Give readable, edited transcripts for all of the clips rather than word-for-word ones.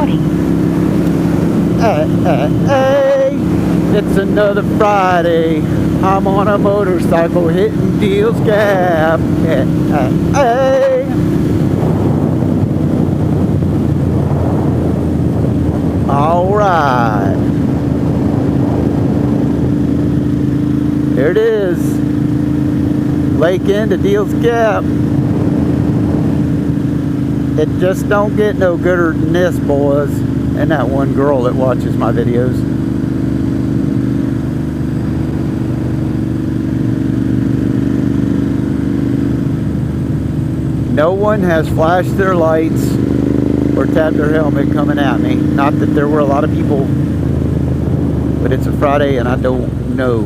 loading. Hey, it's another Friday. I'm on a motorcycle hitting Deals Gap. Hey. All right. There it is. Lake End to Deals Gap. It just don't get no gooder than this, boys. And that one girl that watches my videos. No one has flashed their lights or tapped their helmet coming at me. Not that there were a lot of people, but it's a Friday and I don't know.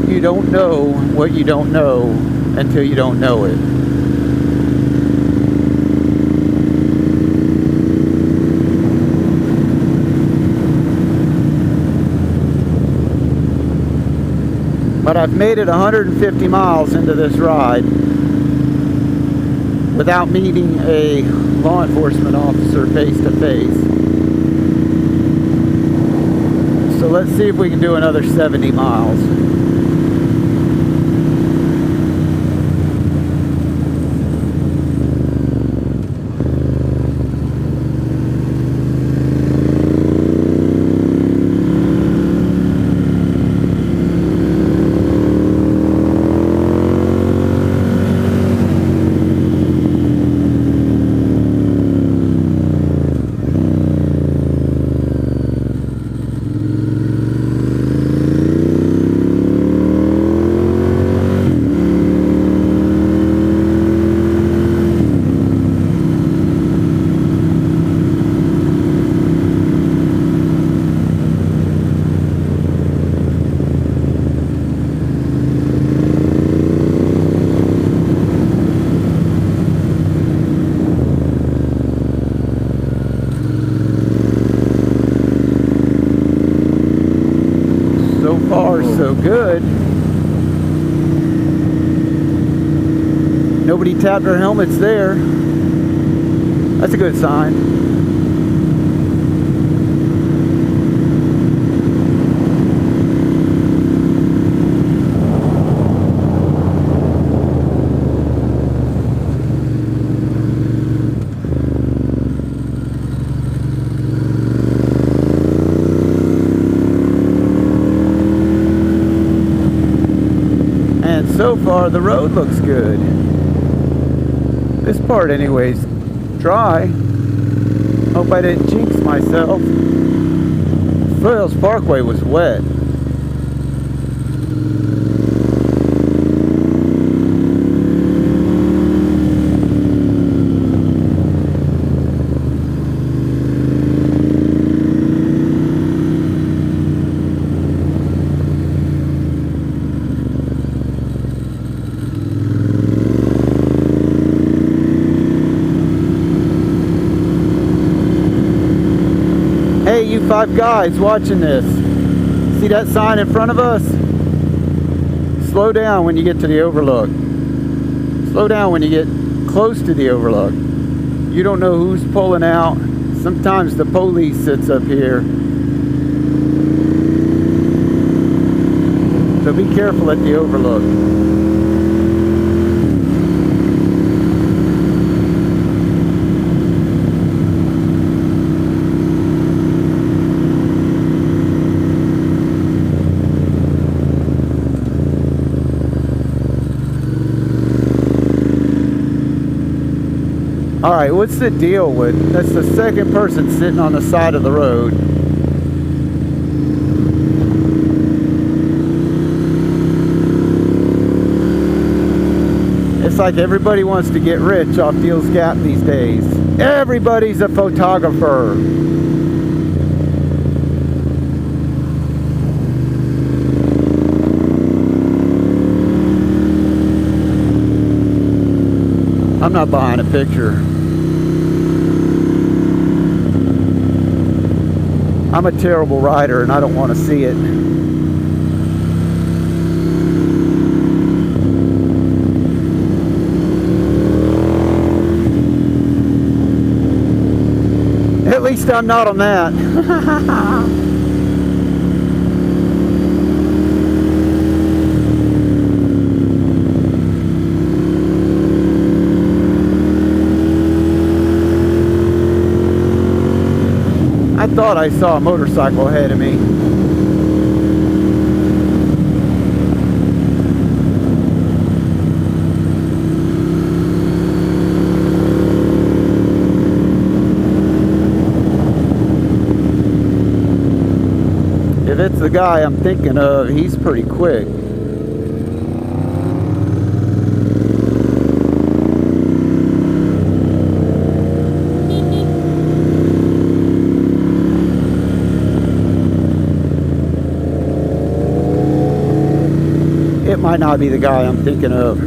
You don't know what you don't know until you don't know it. But I've made it 150 miles into this ride without meeting a law enforcement officer face to face. So let's see if we can do another 70 miles. So far, so good. Nobody tapped their helmets there. That's a good sign. So far the road looks good. This part anyways, dry. Hope I didn't jinx myself. Foothills Parkway was wet. Hey, you 5 guys watching this, see that sign in front of us? Slow down when you get to the overlook. Slow down when you get close to the overlook. You don't know who's pulling out. Sometimes the police sits up here. So be careful at the overlook. Alright, what's the deal with, that's the second person sitting on the side of the road. It's like everybody wants to get rich off Deals Gap these days. Everybody's a photographer. I'm not buying a picture. I'm a terrible rider and I don't want to see it. least I'm not on that. I thought I saw a motorcycle ahead of me. If it's the guy I'm thinking of, he's pretty quick. It might not be the guy I'm thinking of.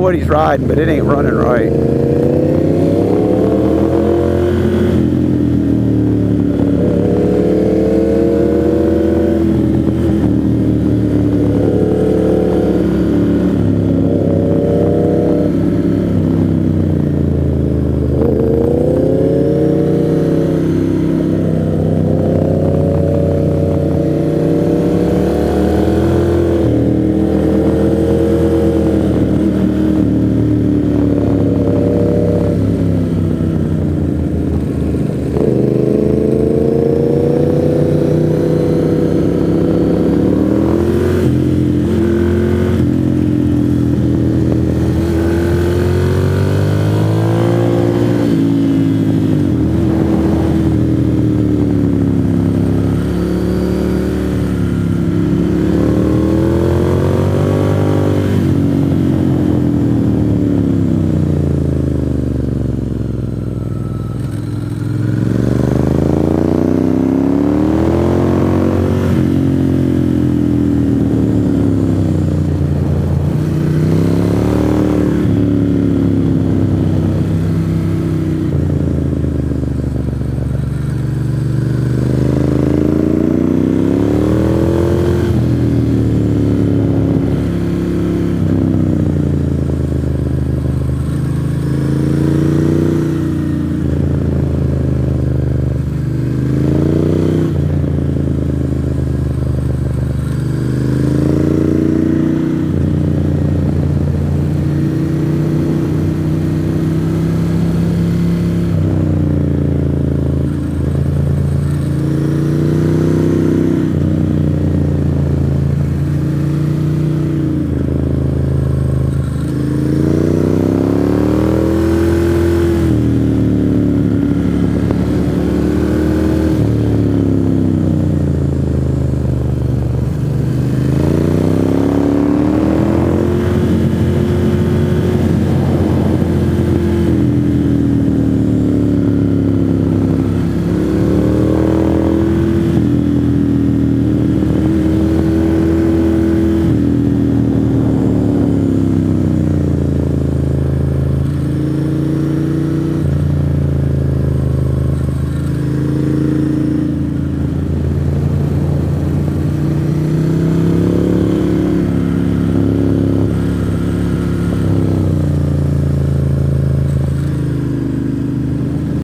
What he's riding, but it ain't running right.